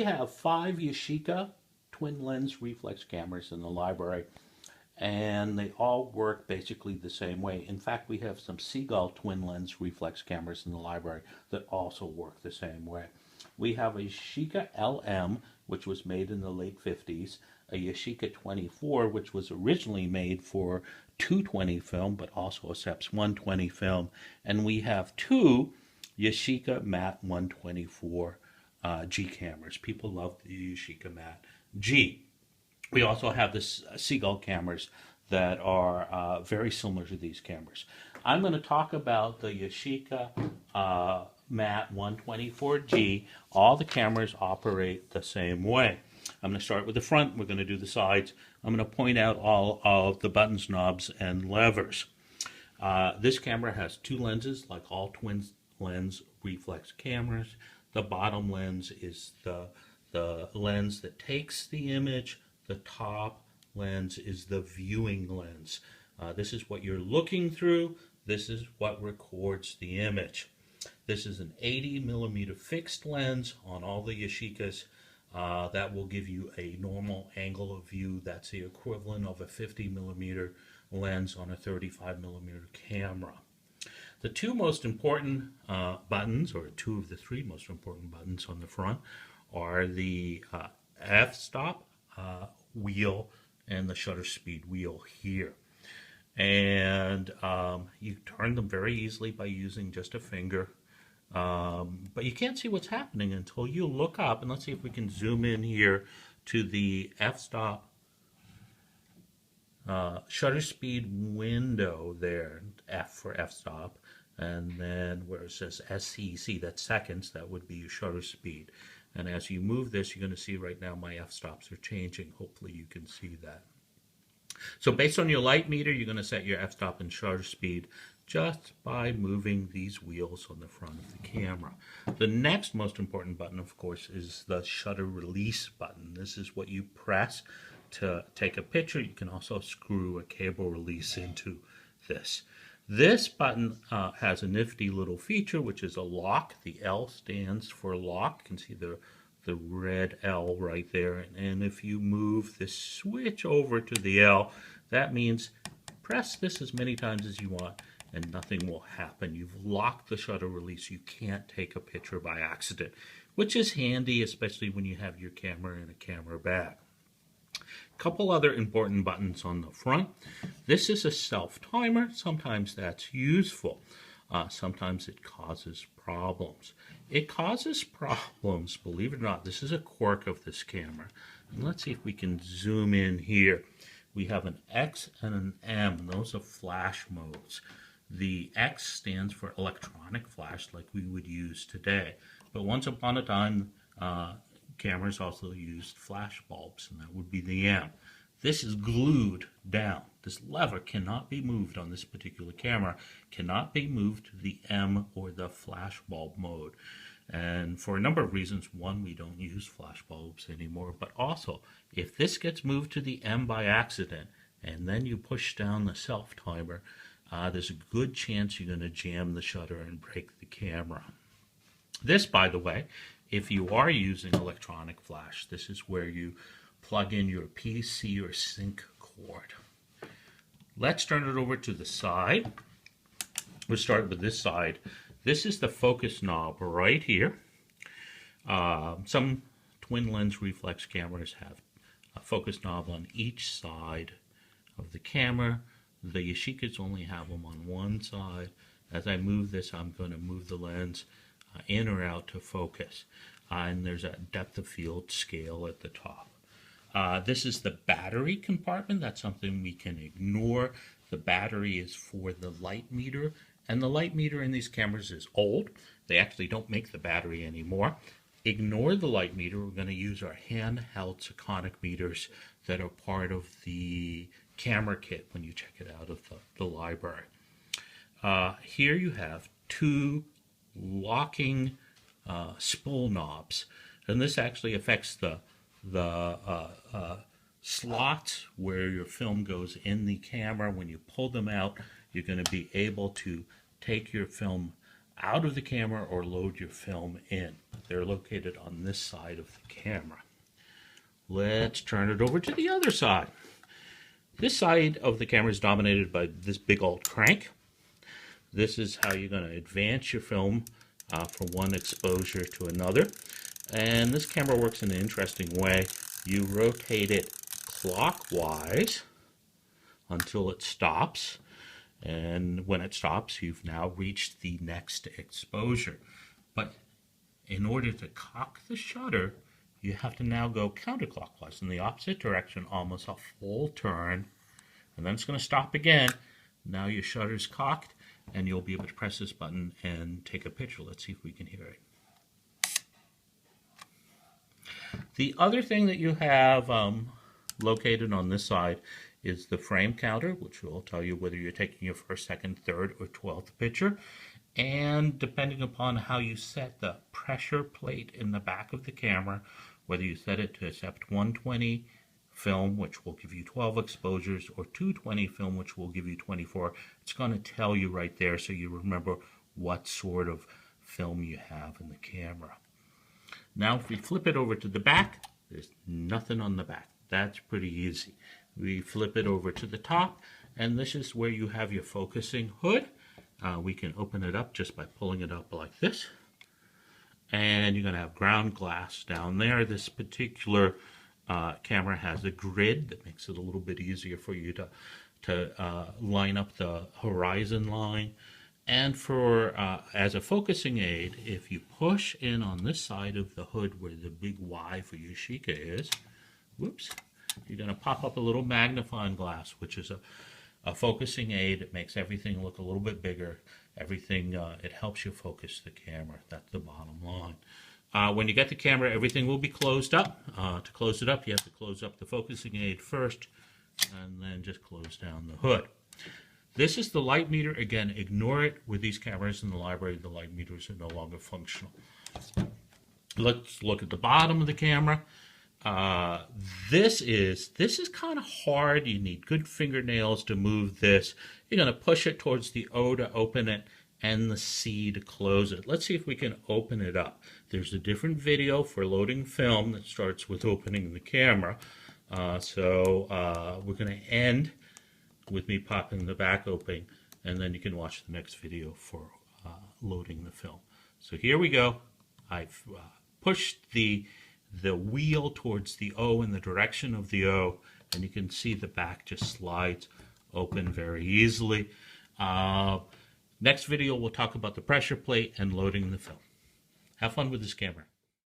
have 5 Yashica twin lens reflex cameras in the library, and they all work basically the same way. In fact, we have some Seagull twin lens reflex cameras in the library that also work the same way. We have a Yashica LM, which was made in the late 50s, a Yashica 24, which was originally made for 220 film, but also accepts 120 film, and we have two Yashica Mat 124 G cameras. People love the Yashica Mat G. We also have the Seagull cameras that are very similar to these cameras. I'm going to talk about the Yashica Mat 124G. All the cameras operate the same way. I'm going to start with the front. We're going to do the sides. I'm going to point out all of the buttons, knobs, and levers. This camera has two lenses, like all twin lens reflex cameras. The bottom lens is the lens that takes the image. The top lens is the viewing lens. This is what you're looking through. This is what records the image. This is an 80 millimeter fixed lens on all the Yashicas. That will give you a normal angle of view. That's the equivalent of a 50 millimeter lens on a 35 millimeter camera. The two most important buttons, or two of the three most important buttons on the front, are the f-stop wheel and the shutter speed wheel here. And you turn them very easily by using just a finger. But you can't see what's happening until you look up. And let's see if we can zoom in here to the f-stop shutter speed window there, F for f-stop. And then where it says SEC, that's seconds, that would be your shutter speed. And as you move this, you're going to see right now my f-stops are changing. Hopefully you can see that. So based on your light meter, you're going to set your f-stop and shutter speed just by moving these wheels on the front of the camera. The next most important button, of course, is the shutter release button. This is what you press to take a picture. You can also screw a cable release into this. This button has a nifty little feature, which is a lock. The L stands for lock. You can see the red L right there. And if you move this switch over to the L, that means press this as many times as you want and nothing will happen. You've locked the shutter release. You can't take a picture by accident, which is handy, especially when you have your camera in a camera bag. Couple other important buttons on the front. This is a self-timer. Sometimes that's useful. Sometimes it causes problems. It causes problems, believe it or not. This is a quirk of this camera. And let's see if we can zoom in here. We have an X and an M, and those are flash modes. The X stands for electronic flash, like we would use today. But once upon a time, cameras also used flash bulbs, and that would be the M. This is glued down. This lever cannot be moved on this particular camera, cannot be moved to the M or the flash bulb mode. And for a number of reasons, one, we don't use flash bulbs anymore, but also, if this gets moved to the M by accident, and then you push down the self-timer, there's a good chance you're going to jam the shutter and break the camera. This, by the way, if you are using electronic flash, this is where you plug in your PC or sync cord. Let's turn it over to the side. We'll start with this side. This is the focus knob right here. Some twin lens reflex cameras have a focus knob on each side of the camera. The Yashicas only have them on one side. As I move this, I'm going to move the lens in or out to focus. And there's a depth of field scale at the top. This is the battery compartment. That's something we can ignore. The battery is for the light meter, and the light meter in these cameras is old. They actually don't make the battery anymore. Ignore the light meter. We're going to use our handheld Sekonic meters that are part of the camera kit when you check it out of the library. Here you have two locking spool knobs, and this actually affects the slots where your film goes in the camera. When you pull them out, you're going to be able to take your film out of the camera or load your film in. They're located on this side of the camera. Let's turn it over to the other side. This side of the camera is dominated by this big old crank. This is how you're going to advance your film from one exposure to another. And this camera works in an interesting way. You rotate it clockwise until it stops. And when it stops, you've now reached the next exposure. But in order to cock the shutter, you have to now go counterclockwise in the opposite direction, almost a full turn. And then it's going to stop again. Now your shutter's cocked, and you'll be able to press this button and take a picture. Let's see if we can hear it. The other thing that you have located on this side is the frame counter, which will tell you whether you're taking your first, second, third, or 12th picture. And depending upon how you set the pressure plate in the back of the camera, whether you set it to accept 120 film, which will give you 12 exposures, or 220 film, which will give you 24, it's going to tell you right there so you remember what sort of film you have in the camera. Now, if we flip it over to the back, there's nothing on the back. That's pretty easy. We flip it over to the top, and this is where you have your focusing hood. We can open it up just by pulling it up like this. And you're going to have ground glass down there. This particular camera has a grid that makes it a little bit easier for you to line up the horizon line. And for as a focusing aid, if you push in on this side of the hood where the big Y for Yashica is, whoops, you're going to pop up a little magnifying glass, which is a focusing aid. It makes everything look a little bit bigger. Everything, it helps you focus the camera. That's the bottom line. When you get the camera, everything will be closed up. To close it up, you have to close up the focusing aid first, and then just close down the hood. This is the light meter. Again, ignore it. With these cameras in the library, the light meters are no longer functional. Let's look at the bottom of the camera. This is kind of hard. You need good fingernails to move this. You're going to push it towards the O to open it and the C to close it. Let's see if we can open it up. There's a different video for loading film that starts with opening the camera. We're going to end with me popping the back open, and then you can watch the next video for loading the film. So here we go. I've pushed the wheel towards the O in the direction of the O, and you can see the back just slides open very easily. Next video we'll talk about the pressure plate and loading the film. Have fun with this camera.